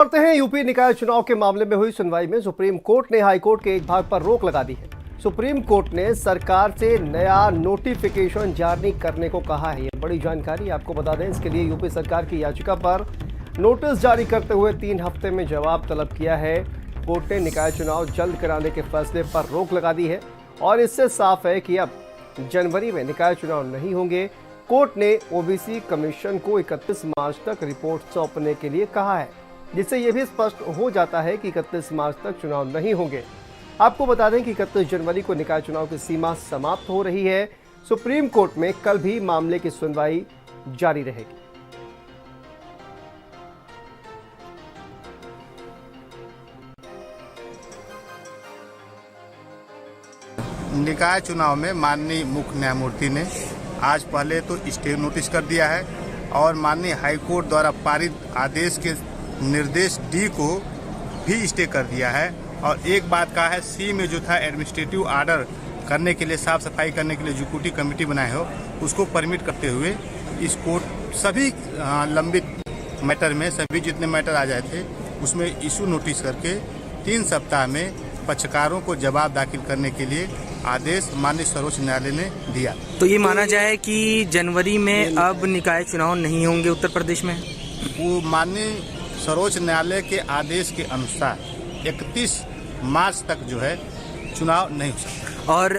करते हैं यूपी निकाय चुनाव के मामले में हुई सुनवाई में सुप्रीम कोर्ट ने हाई कोर्ट के एक भाग पर रोक लगा दी है। सुप्रीम कोर्ट ने सरकार से नया नोटिफिकेशन जारी करने को कहा है। ये बड़ी जानकारी आपको बता दें। इसके लिए यूपी सरकार की याचिका पर नोटिस जारी करते हुए 3 हफ्ते में जवाब तलब किया है। कोर्ट ने निकाय चुनाव जल्द कराने के फैसले पर रोक लगा दी है और इससे साफ है कि अब जनवरी में निकाय चुनाव नहीं होंगे। कोर्ट ने ओबीसी कमीशन को 31 मार्च तक रिपोर्ट सौंपने के लिए कहा है, जिससे यह भी स्पष्ट हो जाता है कि 31 मार्च तक चुनाव नहीं होंगे। आपको बता दें कि 31 जनवरी को निकाय चुनाव की सीमा समाप्त हो रही है। सुप्रीम कोर्ट में कल भी मामले की सुनवाई जारी रहेगी। निकाय चुनाव में माननीय मुख्य न्यायमूर्ति ने आज पहले तो स्टे नोटिस कर दिया है और माननीय हाईकोर्ट द्वारा पारित आदेश के निर्देश डी को भी स्टे कर दिया है। और एक बात कहा है, सी में जो था एडमिनिस्ट्रेटिव ऑर्डर करने के लिए, साफ सफाई करने के लिए एग्जीक्यूटिव कमेटी बनाए हो, उसको परमिट करते हुए इस कोर्ट सभी लंबित मैटर में सभी जितने मैटर आ जाए थे उसमें इशू नोटिस करके 3 सप्ताह में पक्षकारों को जवाब दाखिल करने के लिए आदेश माननीय सर्वोच्च न्यायालय ने दिया। तो ये माना जाए कि जनवरी में अब निकाय चुनाव नहीं होंगे उत्तर प्रदेश में? वो माननीय सर्वोच्च न्यायालय के आदेश के अनुसार 31 मार्च तक जो है चुनाव नहीं हो सकता। और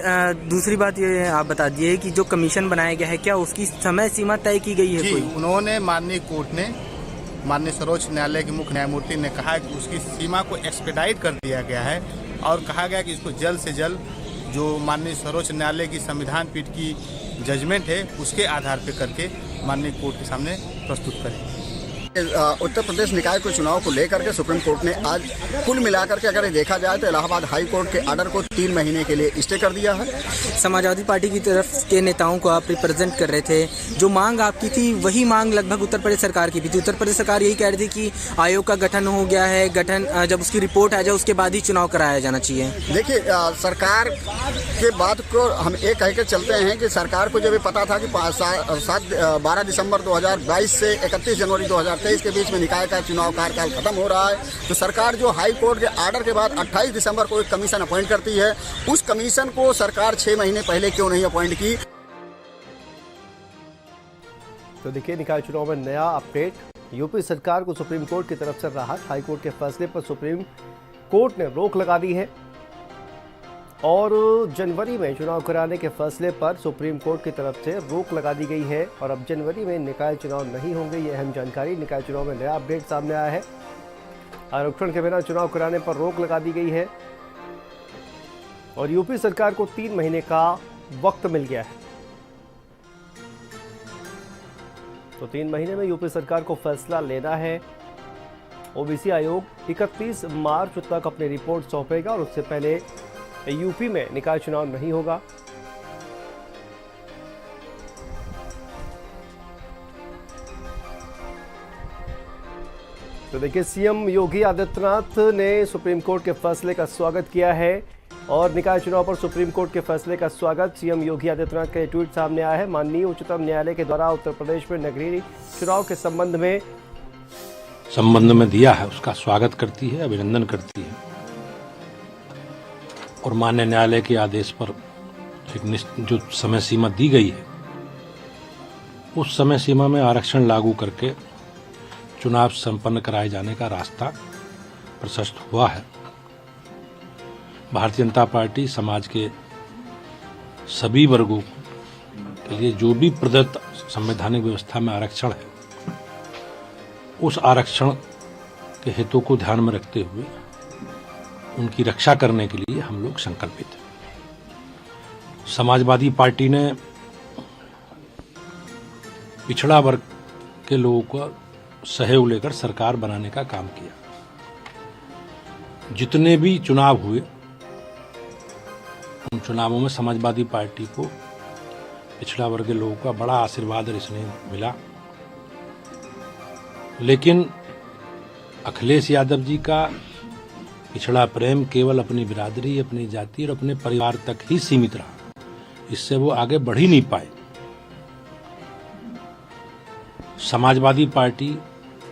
दूसरी बात ये आप बता दिए कि जो कमीशन बनाया गया है, क्या उसकी समय सीमा तय की गई है? कोई उन्होंने माननीय कोर्ट ने, माननीय सर्वोच्च न्यायालय के मुख्य न्यायमूर्ति ने कहा कि उसकी सीमा को एक्सपेडाइट कर दिया गया है और कहा गया कि इसको जल्द से जल्द जो माननीय सर्वोच्च न्यायालय की संविधान पीठ की जजमेंट है उसके आधार पर करके माननीय कोर्ट के सामने प्रस्तुत करें। उत्तर प्रदेश निकाय के चुनाव को लेकर के सुप्रीम कोर्ट ने आज कुल मिलाकर के अगर देखा जाए तो इलाहाबाद हाई कोर्ट के ऑर्डर को 3 महीने के लिए स्टे कर दिया है। समाजवादी पार्टी की तरफ के नेताओं को आप रिप्रेजेंट कर रहे थे, जो मांग आपकी थी वही मांग लगभग उत्तर प्रदेश सरकार की भी थी। उत्तर प्रदेश सरकार यही कह रही थी कि आयोग का गठन हो गया है, जब उसकी रिपोर्ट आ जाए उसके बाद ही चुनाव कराया जाना चाहिए। देखिए, सरकार के बात को हम ये कह के चलते हैं कि सरकार को जब पता था कि 12 दिसंबर 2022 से 31 जनवरी 2023 के बीच में निकाय का चुनाव कार्यकाल खत्म हो रहा है, तो सरकार जो हाई कोर्ट के ऑर्डर के बाद 28 दिसंबर को एक कमीशन अपॉइंट करती है। उस कमीशन को सरकार 6 महीने पहले क्यों नहीं अपॉइंट की? तो देखिए, निकाय चुनाव में नया अपडेट। यूपी सरकार को सुप्रीम कोर्ट की तरफ से राहत। हाई कोर्ट के फैसले पर सुप्रीम कोर्ट ने रोक लगा दी है और जनवरी में चुनाव कराने के फैसले पर सुप्रीम कोर्ट की तरफ से रोक लगा दी गई है और अब जनवरी में निकाय चुनाव नहीं होंगे। ये अहम जानकारी। निकाय चुनाव में नया अपडेट सामने आया है। आरक्षण के बिना चुनाव कराने पर रोक लगा दी गई है और यूपी सरकार को 3 महीने का वक्त मिल गया है। तो 3 महीने में यूपी सरकार को फैसला लेना है। ओबीसी आयोग 31 मार्च तक अपनी रिपोर्ट सौंपेगा और उससे पहले यूपी में निकाय चुनाव नहीं होगा। तो देखिए, सीएम योगी आदित्यनाथ ने सुप्रीम कोर्ट के फैसले का स्वागत किया है और निकाय चुनाव पर सुप्रीम कोर्ट के फैसले का स्वागत सीएम योगी आदित्यनाथ का ट्वीट सामने आया है। माननीय उच्चतम न्यायालय के द्वारा उत्तर प्रदेश में नगरीय चुनाव के संबंध में दिया है, उसका स्वागत करती है, अभिनंदन करती है और माननीय न्यायालय के आदेश पर एक जो समय सीमा दी गई है उस समय सीमा में आरक्षण लागू करके चुनाव संपन्न कराए जाने का रास्ता प्रशस्त हुआ है। भारतीय जनता पार्टी समाज के सभी वर्गों के लिए जो भी प्रदत्त संवैधानिक व्यवस्था में आरक्षण है, उस आरक्षण के हितों को ध्यान में रखते हुए उनकी रक्षा करने के लिए हम लोग संकल्पित हैं। समाजवादी पार्टी ने पिछड़ा वर्ग के लोगों का सहयोग लेकर सरकार बनाने का काम किया। जितने भी चुनाव हुए उन चुनावों में समाजवादी पार्टी को पिछड़ा वर्ग के लोगों का बड़ा आशीर्वाद और स्नेह मिला। लेकिन अखिलेश यादव जी का पिछड़ा प्रेम केवल अपनी बिरादरी, अपनी जाति और अपने परिवार तक ही सीमित रहा। इससे वो आगे बढ़ ही नहीं पाए। समाजवादी पार्टी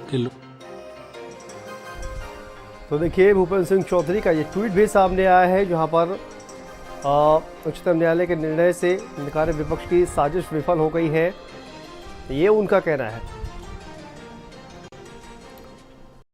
के लोग तो देखिए भूपेंद्र सिंह चौधरी का ये ट्वीट भी सामने आया है, जहां पर उच्चतम न्यायालय के निर्णय से कार्य विपक्ष की साजिश विफल हो गई है, ये उनका कहना है।